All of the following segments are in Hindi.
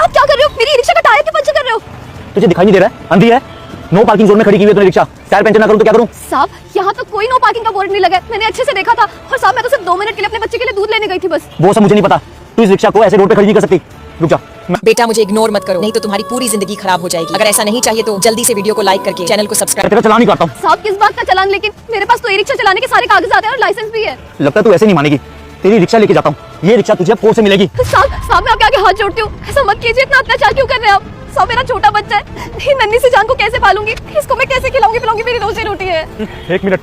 आप क्या कर रहे हो? मेरी रिक्शा का टायर क्यों पंचर कर रहे हो? तुझे दिखाई नहीं दे रहा है? अंधी है? नो पार्किंग जोन में खड़ी की हुई है तूने रिक्शा। टायर पंचर ना करूं तो क्या करूं? साहब, यहाँ तो कोई नो पार्किंग का बोर्ड नहीं लगा है। मैंने अच्छे से देखा था। और साहब, मैं तो सिर्फ 2 मिनट के लिए अपने बच्चे के लिए दूध लेने गई थी बस। वो सब मुझे नहीं पता। तू इस रिक्शा को ऐसे रोड पे खड़ी नहीं कर सकती। रुक जा। बेटा मुझे इग्नोर मत करो, नहीं तो तुम्हारी पूरी जिंदगी खराब हो जाएगी। अगर ऐसा नहीं चाहिए तो जल्दी से वीडियो को लाइक करके चैनल को सब्सक्राइब। तेरा चलान ही काटता हूं। साहब, किस बात का चालान? लेकिन मेरे पास तो ई रिक्शा चलाने के सारे कागजात हैं और लाइसेंस भी है। लगता है तू ऐसे नहीं मानेगी। तेरी रिक्शा लेके जाता हूं। ये रिक्शा तुझे कोर्ट से मिलेगी। साहब, मैं आपके आगे हाथ जोड़ती हूँ, ऐसा मत कीजिए। इतना अत्याचार क्यों कर रहे हैं आप? साहब, मेरा छोटा बच्चा है, ये नन्ही सी जान को कैसे पालूंगी? इसको मैं कैसे खिलाऊंगी पिलाऊंगी? मेरी रोजी रोटी है। एक मिनट,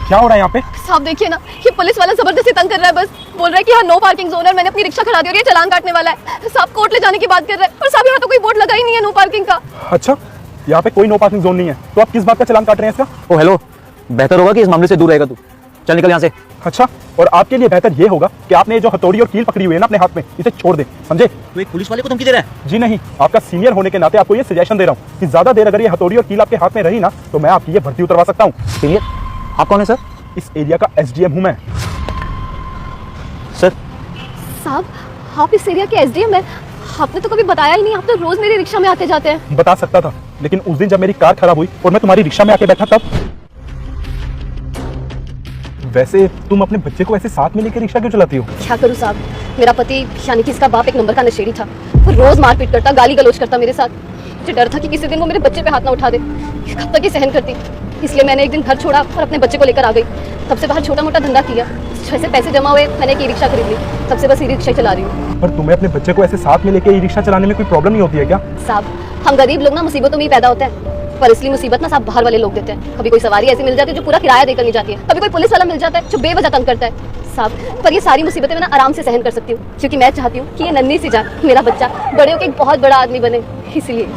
क्या हो रहा है यहाँ पे? साहब देखिए ना, ये पुलिस वाला जबरदस्ती तंग कर रहा है। बस बोल रहा है कि यहाँ नो पार्किंग जोन है। मैंने अपनी रिक्शा खड़ा दी और ये चालान काटने वाला है। साहब कोर्ट ले जाने की बात कर रहा है। और साहब, यहाँ तो कोई बोर्ड लगा ही नहीं है नो पार्किंग का। अच्छा, यहाँ पे कोई नो पार्किंग जोन नहीं है, तो आप किस बात का चालान काट रहे हैं इसका? ओ हेलो, बेहतर होगा कि इस मामले से दूर रहेगा तू। चल निकल यहाँ से। अच्छा, और आपके लिए बेहतर ये होगा कि आपने जो हथौड़ी और कील पकड़ी हुई है ना अपने हाथ में, इसे छोड़ दे, समझे? तू एक पुलिस वाले को धमकी दे रहा है? जी नहीं, आपका सीनियर होने के नाते आपको ये सजेशन दे रहा हूँ कि ज्यादा देर अगर ये हथौड़ी और कील आपके हाथ में रही ना तो मैं आपकी ये भर्ती उतरवा सकता हूँ। सीनियर? आप कौन है सर? इस एरिया का SDM हूँ मैं। सर साहब, आप इस एरिया के SDM है? आपने तो कभी बताया ही नहीं। आप तो रोज मेरी रिक्शा में आते जाते हैं। बता सकता था, लेकिन उस दिन जब मेरी कार खराब हुई और मैं तुम्हारी रिक्शा में आके बैठा तब। वैसे तुम अपने बच्चे को ऐसे साथ में लेकर रिक्शा क्यों चलाती हो? क्या करूँ साहब, मेरा पति यानी कि इसका बाप एक नंबर का नशेड़ी था। वो रोज मारपीट करता, गाली गलौज करता मेरे साथ। मुझे डर था कि किसी दिन वो मेरे बच्चे पे हाथ ना उठा दे। कब तक ये सहन करती? इसलिए मैंने एक दिन घर छोड़ा और अपने बच्चे को लेकर आ गई। तब से बाहर छोटा मोटा धंधा किया, जैसे पैसे जमा हुए मैंने एक ई रिक्शा खरीद ली। तब से बस ई रिक्शा चला रही हूँ। पर तुम्हें अपने बच्चे को ऐसे साथ में लेके ई रिक्शा चलाने में कोई प्रॉब्लम नहीं होती है क्या? साहब, हम गरीब लोग ना मुसीबतों में ही पैदा होते हैं, पर इसलिए मुसीबत ना साहब बाहर वाले लोग देते हैं। कभी कोई सवारी ऐसी मिल जाती है जो पूरा किराया देकर नहीं जाती है, कभी कोई पुलिस वाला मिल जाता है जो बेवजह तंग करता है। साहब, पर ये सारी मुसीबतें मैं ना आराम से सहन कर सकती हूँ, क्योंकि मैं चाहती हूँ कि ये नन्ही सी जान मेरा बच्चा बड़े होकर एक बहुत बड़ा आदमी बने। इसलिए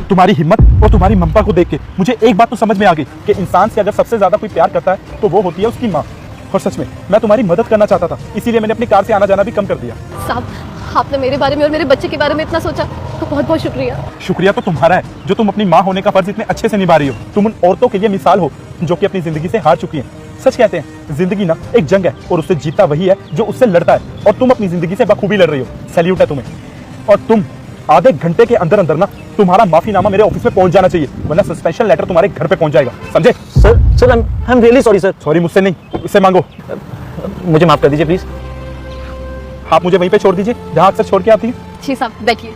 तुम्हारी हिम्मत और तुम्हारी ममता को देख के मुझे एक बात तो समझ में आ गई कि इंसान से अगर सबसे ज्यादा कोई प्यार करता है तो वो होती है उसकी माँ। और सच में मैं तुम्हारी मदद करना चाहता था, इसीलिए मैंने अपनी कार से आना जाना भी कम कर दिया। साहब, आपने मेरे बारे में और मेरे बच्चे के बारे में इतना सोचा तो बहुत बहुत शुक्रिया। शुक्रिया तो तुम्हारा है जो तुम अपनी माँ होने का फर्ज इतने अच्छे से निभा रही हो। तुम उन औरतों के लिए मिसाल हो जो कि अपनी जिंदगी से हार चुकी हैं। सच कहते हैं जिंदगी ना एक जंग है और उससे जीता वही है जो उससे लड़ता है, और तुम अपनी जिंदगी से बखूबी लड़ रही हो। सैल्यूट है तुम्हें। और तुम आधे घंटे के अंदर अंदर ना तुम्हारा माफीनामा मेरे ऑफिस में पहुंच जाना चाहिए, वरना सस्पेंशन लेटर तुम्हारे घर पे पहुंच जाएगा, समझे? Sir I am really sorry sir. Sorry मुझसे नहीं, इससे मांगो। मुझे माफ कर दीजिए प्लीज। आप मुझे वहीं पे छोड़ दीजिए जहां अक्सर छोड़ के आती है। जी साहब, बैठिए।